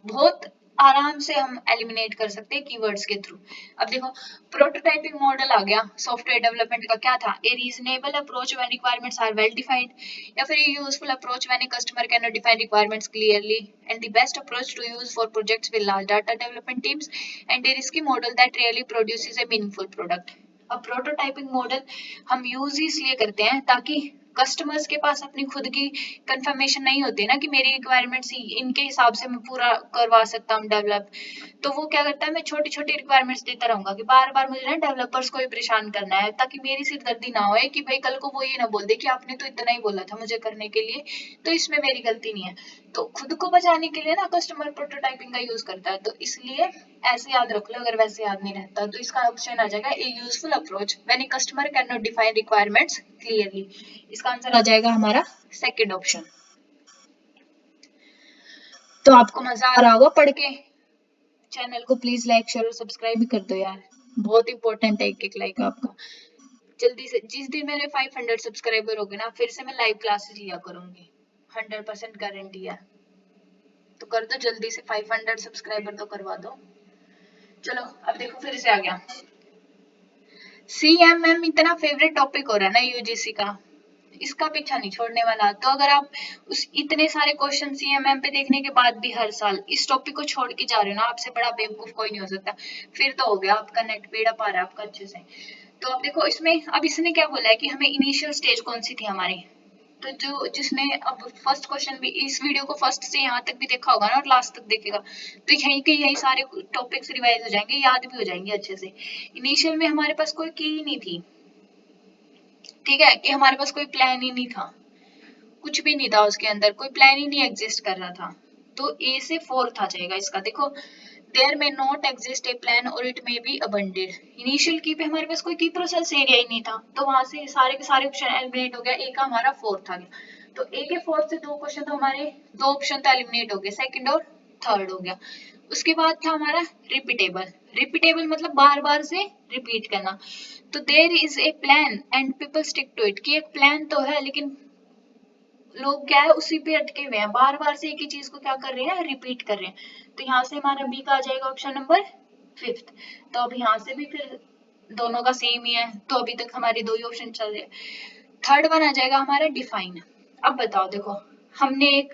बहुत आराम से हम एलिमिनेट कर सकते हैं कीवर्ड्स के थ्रू। अब देखो प्रोटोटाइपिंग मॉडल आ गया, सॉफ्टवेयर डेवलपमेंट का क्या था, a reasonable approach when requirements are well defined, या फिर a useful approach when a customer can not define requirements clearly, and the best approach to use for projects with large data development teams, and a risky model that really produces a meaningful product. अब prototyping model हम use ही इसलिए करते हैं ताकि customers के पास अपनी खुद की कंफर्मेशन नहीं होती ना कि मेरी रिक्वायरमेंट्स इनके हिसाब से मैं पूरा करवा सकता हूँ डेवलप। तो वो क्या करता है, मैं छोटी छोटी रिक्वायरमेंट्स देता रहूंगा कि बार बार मुझे ना डेवलपर्स को ही परेशान करना है, ताकि मेरी सिरदर्दी ना होए कि भाई कल को वो ये ना बोल दे कि आपने तो इतना ही बोला था मुझे करने के लिए, तो इसमें मेरी गलती नहीं है। तो खुद को बचाने के लिए ना कस्टमर प्रोटोटाइपिंग का यूज करता है, तो इसलिए ऐसे याद रख लो, अगर वैसे याद नहीं रहता तो इसका ऑप्शन आ जाएगा ए useful approach when a customer can not define requirements clearly. इसका आंसर आ जाएगा हमारा सेकंड ऑप्शन। तो आपको मजा आ रहा होगा पढ़ के, चैनल को प्लीज लाइक शेयर और सब्सक्राइब भी कर दो यार, बहुत इंपॉर्टेंट है एक एक लाइक आपका। जल्दी से, जिस दिन मेरे 500 सब्सक्राइबर हो गए ना फिर से मैं लाइव क्लासेस लिया करूंगी, 100% गारंटी है। तो कर दो जल्दी से, 500 सब्सक्राइबर तो करवा दो। चलो अब देखो फिर से आ गया CMM, इतना फेवरेट टॉपिक हो रहा है ना यूजीसी का, इसका पीछा नहीं छोड़ने वाला। तो अगर आप उस इतने सारे क्वेश्चन CMM पे देखने के बाद भी हर साल इस टॉपिक को छोड़ के जा रहे हो ना, आपसे बड़ा बेवकूफ कोई नहीं हो सकता। फिर तो हो गया आपका नेट पेड़ा पा रहा है आपका अच्छे से। तो अब देखो इसमें, अब इसने क्या बोला है कि हमें इनिशियल स्टेज कौन सी थी हमारी। तो जो जिसने अब फर्स्ट क्वेश्चन भी, इस वीडियो को फर्स्ट से यहाँ तक भी देखा होगा ना और लास्ट तक देखेगा, तो यहीं के यही सारे टॉपिक्स रिवाइज हो जाएंगे, याद भी हो जाएंगे अच्छे से। इनिशियल में हमारे पास कोई की ही नहीं थी, ठीक है, कि हमारे पास कोई प्लान ही नहीं था, कुछ भी नहीं था उसके अंदर, कोई प्लान ही नहीं एग्जिस्ट कर रहा था। तो ए से फोर्थ आ जाएगा इसका। देखो देयर में नॉट एग्जिस्ट ए प्लान और इट में बी अबंडेड। इनिशियल की पे हमारे पास कोई की प्रोसेस एरिया ही नहीं था, तो वहां से सारे के सारे ऑप्शन एलिमिनेट हो गया, ए का हमारा फोर्थ आ गया। तो ए के फोर्थ से दो क्वेश्चन तो हमारे, दो ऑप्शन तो एलिमिनेट हो गए, सेकंड और थर्ड हो गया। उसके बाद था हमारा रिपीटेबल। रिपीटेबल मतलब बार बार से रिपीट करना। तो there is a plan and people stick to it, कि एक प्लान तो है लेकिन लोग क्या है उसी पे अटके हुए हैं, बार बार से एक ही चीज को क्या कर रहे हैं, रिपीट कर रहे हैं। तो यहाँ से हमारा बी का आ जाएगा ऑप्शन नंबर फिफ्थ। तो अब यहाँ से भी फिर दोनों का सेम ही है, तो अभी तक हमारे दो ही ऑप्शन चल रहे हैं। थर्ड वन आ जाएगा हमारा डिफाइन। अब बताओ, देखो हमने एक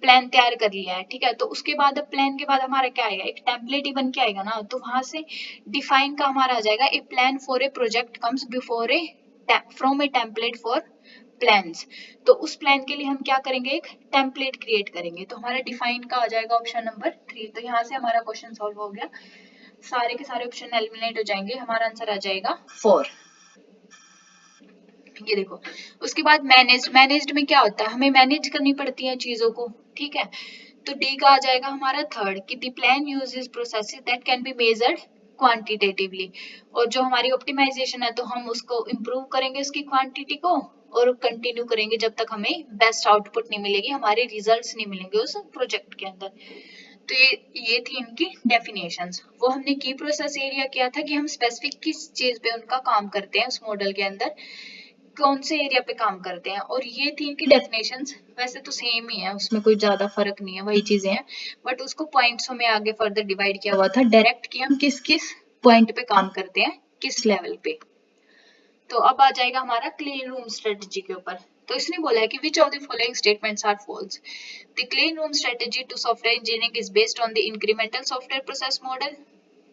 प्लान तैयार कर लिया है, ठीक है, तो उसके बाद अब प्लान के बाद हमारा क्या आएगा, एक टेम्पलेट ही बन के आएगा ना। तो वहां से डिफाइन का हमारा आ जाएगा, A plan for a project comes before a from a template for plans. तो उस प्लान के लिए हम क्या करेंगे, एक टेम्पलेट क्रिएट करेंगे। तो हमारा डिफाइन का आ जाएगा ऑप्शन नंबर 3। तो यहाँ से हमारा क्वेश्चन सॉल्व हो गया, सारे के सारे ऑप्शन एलिमिनेट हो जाएंगे, हमारा आंसर आ जाएगा 4। ये देखो उसके बाद मैनेज। मैनेज्ड में क्या होता है, हमें मैनेज करनी पड़ती है चीजों को, ठीक है। तो डी का आ जाएगा हमारा थर्ड, कि the plan uses processes that can be measured quantitatively. और जो हमारी ऑप्टिमाइजेशन है, तो हम उसको इम्प्रूव करेंगे उसकी क्वांटिटी को, और कंटिन्यू करेंगे जब तक हमें बेस्ट आउटपुट नहीं मिलेगी, हमारे रिजल्ट्स नहीं मिलेंगे उस प्रोजेक्ट के अंदर। तो ये थी इनकी डेफिनेशंस। वो हमने की प्रोसेस एरिया किया था कि हम स्पेसिफिक किस चीज पे उनका काम करते हैं, उस मॉडल के अंदर कौन से एरिया पे काम करते हैं। और ये थी इनकी डेफिनेशंस। वैसे तो सेम ही है, उसमें कोई ज्यादा फर्क नहीं है, वही चीजें हैं, बट उसको पॉइंट्स में आगे फर्दर डिवाइड किया हुआ था डायरेक्ट, कि हम किस किस पॉइंट पे काम करते हैं, किस लेवल पे। तो अब आ जाएगा हमारा क्लीन रूम स्ट्रेटेजी के ऊपर। तो इसने बोला है कि which of the following statements are false. The clean room strategy to software engineering is based on the incremental software process model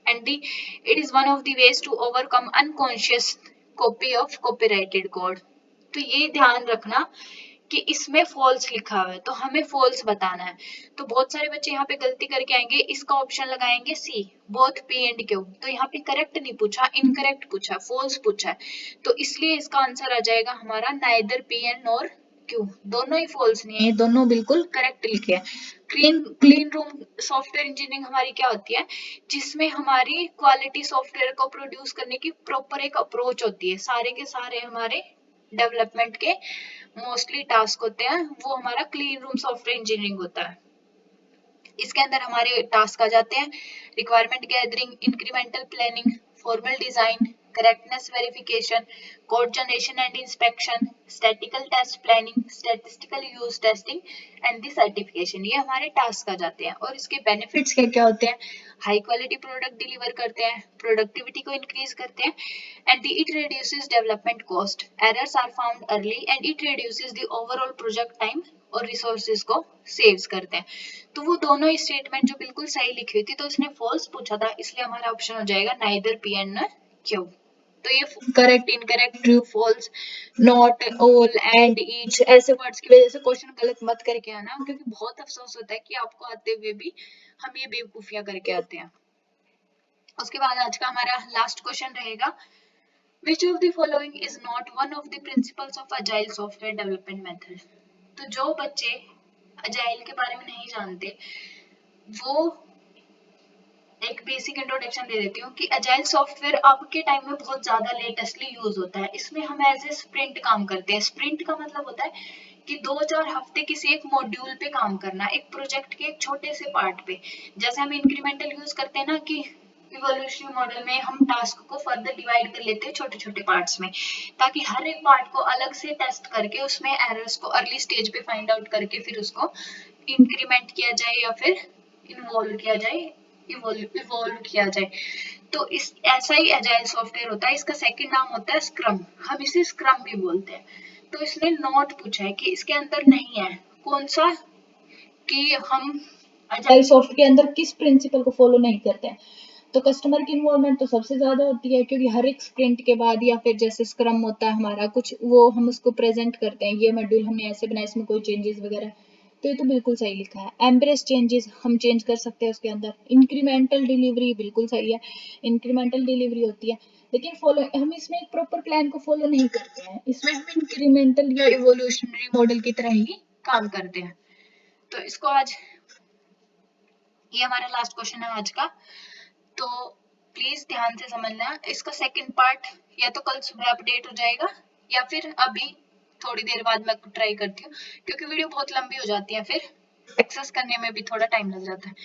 and the it is one of the ways to overcome unconscious copy of copyrighted code। तो ये ध्यान रखना कि इसमें false लिखा हुआ है, तो हमें फॉल्स बताना है। तो बहुत सारे बच्चे यहाँ पे गलती करके आएंगे, इसका ऑप्शन लगाएंगे सी, बोथ पी एंड क्यू। तो यहाँ पे करेक्ट नहीं पूछा, इनकरेक्ट पूछा, फॉल्स पूछा है। तो इसलिए इसका आंसर आ जाएगा हमारा neither P and nor Q. दोनों ही फॉल्स नहीं है, दोनों बिल्कुल करेक्ट लिखे हैं। क्लीन रूम सॉफ्टवेयर इंजीनियरिंग हमारी क्या होती है, जिसमें हमारी क्वालिटी सॉफ्टवेयर को प्रोड्यूस करने की प्रॉपर एक अप्रोच होती है। सारे के सारे हमारे डेवलपमेंट के मोस्टली टास्क होते हैं, वो हमारा क्लीन रूम सॉफ्टवेयर इंजीनियरिंग होता है। इसके अंदर हमारे टास्क आ जाते हैं, requirement gathering, incremental planning, formal design, correctness verification, code generation and inspection, statical test planning, statistical use testing and the certification. ये हमारे टास्क आ जाते हैं। और इसके बेनिफिट्स क्या क्या होते हैं, हाई क्वालिटी प्रोडक्ट डिलीवर करते हैं, प्रोडक्टिविटी को इंक्रीज करते हैं, and it reduces development cost, errors are found early and it reduces the overall project time और रिसोर्सेज को सेव्स करते हैं। तो वो दोनों स्टेटमेंट जो बिल्कुल सही लिखी हुई थी, तो उसने फॉल्स पूछा था, इसलिए हमारा ऑप्शन हो जाएगा नाइदर पी एंड क्यू। तो ये correct, incorrect, true, false, not, all, and, each ऐसे वर्ड्स की वजह से क्वेश्चन गलत मत करके आना, क्योंकि बहुत अफसोस होता है कि आपको आते हुए भी हम ये बेवकूफियां करके आते हैं। उसके बाद आज का हमारा लास्ट क्वेश्चन रहेगा, Which of the following is not one of the principles of agile software development method। तो जो बच्चे अजाइल के बारे में नहीं जानते, वो एक बेसिक इंट्रोडक्शन दे देती हूँ कि अजाइल सॉफ्टवेयर अब के टाइम में बहुत ज्यादा लेटेस्टली यूज होता है। इसमें हम एज ए स्प्रिंट काम करते हैं। स्प्रिंट का मतलब होता है कि 2-4 हफ्ते किसी एक मॉड्यूल पे काम करना, एक प्रोजेक्ट के एक छोटे से पार्ट पे। जैसे हम इंक्रीमेंटल यूज करते हैं ना, कि इवोल्यूशनरी मॉडल में हम टास्क को फर्दर डिवाइड कर लेते हैं छोटे छोटे पार्ट्स में, ताकि हर एक पार्ट को अलग से टेस्ट करके उसमें एरर्स को अर्ली स्टेज पे फाइंड आउट करके फिर उसको इंक्रीमेंट किया जाए या फिर इन्वॉल्व किया जाए, इवॉल्व किया जाए। तो इस ऐसा ही एजाइल सॉफ्टवेयर होता है। इसका सेकंड नाम होता है स्क्रम, हम इसे स्क्रम भी बोलते हैं। तो इसने नोट पूछा है कि इसके अंदर नहीं है कौन सा, कि हम एजाइल सॉफ्ट के अंदर किस प्रिंसिपल को फॉलो नहीं करते हैं। तो कस्टमर की इन्वॉल्वमेंट तो सबसे ज्यादा होती है, क्योंकि हर एक स्प्रिंट के बाद या फिर जैसे स्क्रम होता है हमारा कुछ, वो हम उसको प्रेजेंट करते हैं, ये मॉड्यूल हमने ऐसे बनाया, इसमें कोई चेंजेस वगैरह। तो ये तो बिल्कुल सही लिखा है। एम्ब्रेस चेंजेस हम चेंज कर सकते हैं उसके अंदर। इंक्रीमेंटल डिलीवरी बिल्कुल सही है, इंक्रीमेंटल डिलीवरी होती है। लेकिन फॉलो हम इसमें एक प्रॉपर प्लान को फॉलो नहीं करते हैं, इसमें हम इंक्रीमेंटल या इवोल्यूशनरी मॉडल की तरह ही काम करते हैं। तो इसको आज, ये हमारा लास्ट क्वेश्चन है आज का, तो प्लीज ध्यान से समझना। इसका सेकंड पार्ट या तो कल सुबह अपडेट हो जाएगा या फिर अभी थोड़ी देर बाद मैं ट्राई करती हूँ, क्योंकि वीडियो बहुत लंबी हो जाती है, फिर एक्सेस करने में भी थोड़ा टाइम लग जाता है।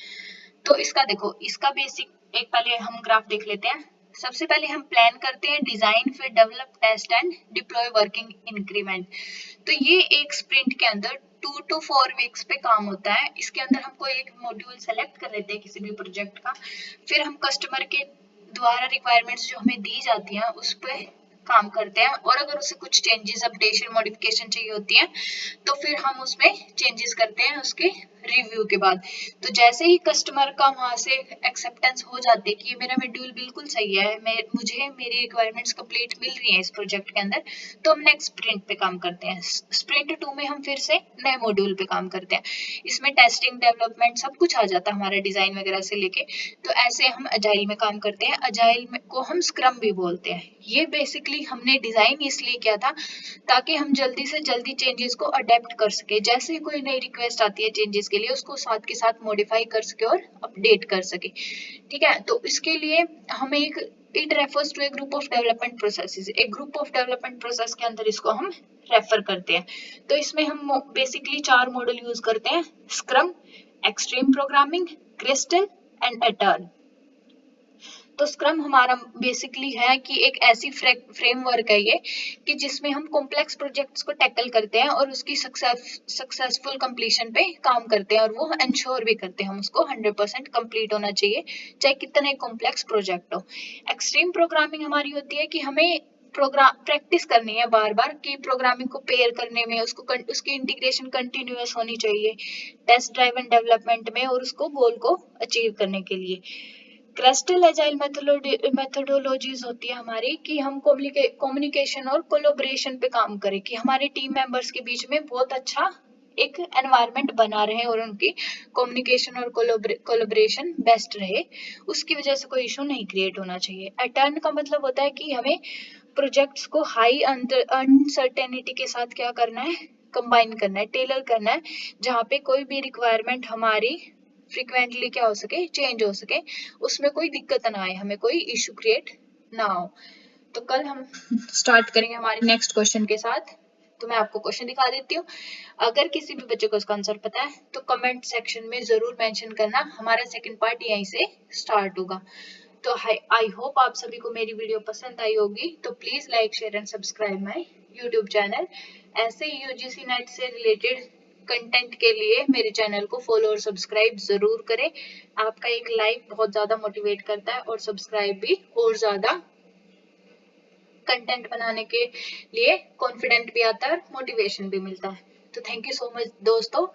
तो इसका देखो, इसका बेसिक एक पहले हम ग्राफ देख लेते हैं। सबसे पहले हम प्लान करते हैं डिजाइन, फिर develop, test and deploy working increment. तो ये एक स्प्रिंट के अंदर 2 to 4 वीक्स पे काम होता है। इसके अंदर हम कोई एक मॉड्यूल सेलेक्ट कर लेते हैं किसी भी प्रोजेक्ट का, फिर हम कस्टमर के द्वारा रिक्वायरमेंट्स जो हमें दी जाती हैं उस पर काम करते हैं, और अगर उसे कुछ चेंजेस, अपडेशन, मॉडिफिकेशन चाहिए होती है तो फिर हम उसमें चेंजेस करते हैं उसके रिव्यू के बाद। तो जैसे ही कस्टमर का वहां से एक्सेप्टेंस हो जाती है कि ये मेरा शेड्यूल बिल्कुल सही है, मुझे मेरी रिक्वायरमेंट्स कंप्लीट मिल रही है इस प्रोजेक्ट के अंदर, तो हम नेक्स्ट स्प्रिंट पे काम करते हैं। स्प्रिंट 2 में हम फिर से नए मॉड्यूल पे काम करते हैं। इसमें टेस्टिंग, डेवलपमेंट सब कुछ आ जाता है, हमारा डिजाइन वगैरह से लेके। तो ऐसे हम अजाइल में काम करते हैं। अजाइल को हम स्क्रम भी बोलते हैं। ये बेसिकली हमने डिजाइन इसलिए किया था ताकि हम जल्दी से जल्दी चेंजेस को अडेप्ट कर सके। जैसे ही कोई नई रिक्वेस्ट आती है चेंजेस के लिए, उसको साथ के साथ मॉडिफाई कर सके और अपडेट कर सके। ठीक है, तो इसके लिए हमें एक, it refers to a group of development processes, एक ग्रुप ऑफ डेवलपमेंट प्रोसेस के अंदर इसको हम रेफर करते हैं। तो इसमें हम बेसिकली 4 मॉडल यूज करते हैं: scrum, extreme programming, crystal and eturn. तो स्क्रम हमारा बेसिकली है कि एक ऐसी फ्रेमवर्क है ये कि जिसमें हम कॉम्प्लेक्स प्रोजेक्ट्स को टैकल करते हैं और उसकी सक्सेसफुल कंप्लीशन पे काम करते हैं, और वो इंश्योर भी करते हैं हम उसको 100% कंप्लीट होना चाहिए, चाहे कितना कॉम्प्लेक्स प्रोजेक्ट हो। एक्सट्रीम प्रोग्रामिंग हमारी होती है कि हमें प्रोग्राम प्रैक्टिस करनी है बार बार, कि प्रोग्रामिंग को पेयर करने में उसकी इंटीग्रेशन कंटिन्यूअस होनी चाहिए टेस्ट ड्राइवन डेवलपमेंट में, और उसको गोल को अचीव करने के लिए। क्रिस्टल एजाइल मेथोडोलॉजीज होती है हमारी कि हम कम्युनिकेशन और कोलैबोरेशन पे काम करें, कि हमारे टीम मेंबर्स के बीच में बहुत अच्छा एक एनवायरनमेंट बना रहे और उनकी कम्युनिकेशन और कोलैबोरेशन बेस्ट रहे, उसकी वजह से कोई इशू नहीं क्रिएट होना चाहिए। अटर्न का मतलब होता है कि हमें प्रोजेक्ट्स को हाई अनसर्टेनिटी के साथ क्या करना है, कंबाइन करना है, टेलर करना है, जहाँ पे कोई भी रिक्वायरमेंट हमारी फ्रिक्वेंटली क्या हो सके, चेंज हो सके, उसमें कोई दिक्कत ना आए, हमें कोई इशू क्रिएट ना हो। तो कल हम स्टार्ट करेंगे हमारे नेक्स्ट क्वेश्चन के साथ। तो मैं आपको क्वेश्चन दिखा देती हूँ। अगर किसी भी बच्चे को इसका आंसर पता है तो कमेंट सेक्शन में जरूर मेंशन करना। हमारा सेकंड पार्ट यहीं से स्टार्ट होगा। तो आई होप आप सभी को मेरी वीडियो पसंद आई होगी। तो please like, share and subscribe my YouTube channel. ऐसे ही यूजीसी नेट से रिलेटेड कंटेंट के लिए मेरे चैनल को फॉलो और सब्सक्राइब जरूर करें। आपका एक लाइक बहुत ज्यादा मोटिवेट करता है, और सब्सक्राइब भी और ज्यादा कंटेंट बनाने के लिए कॉन्फिडेंट भी आता है, मोटिवेशन भी मिलता है। तो थैंक यू सो मच दोस्तों।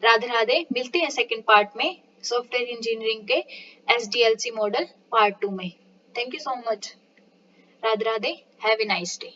राधे राधे। मिलते हैं सेकंड पार्ट में सॉफ्टवेयर इंजीनियरिंग के SDLC मॉडल पार्ट 2 में। Thank you so much. Radhe Radhe. Have a nice day.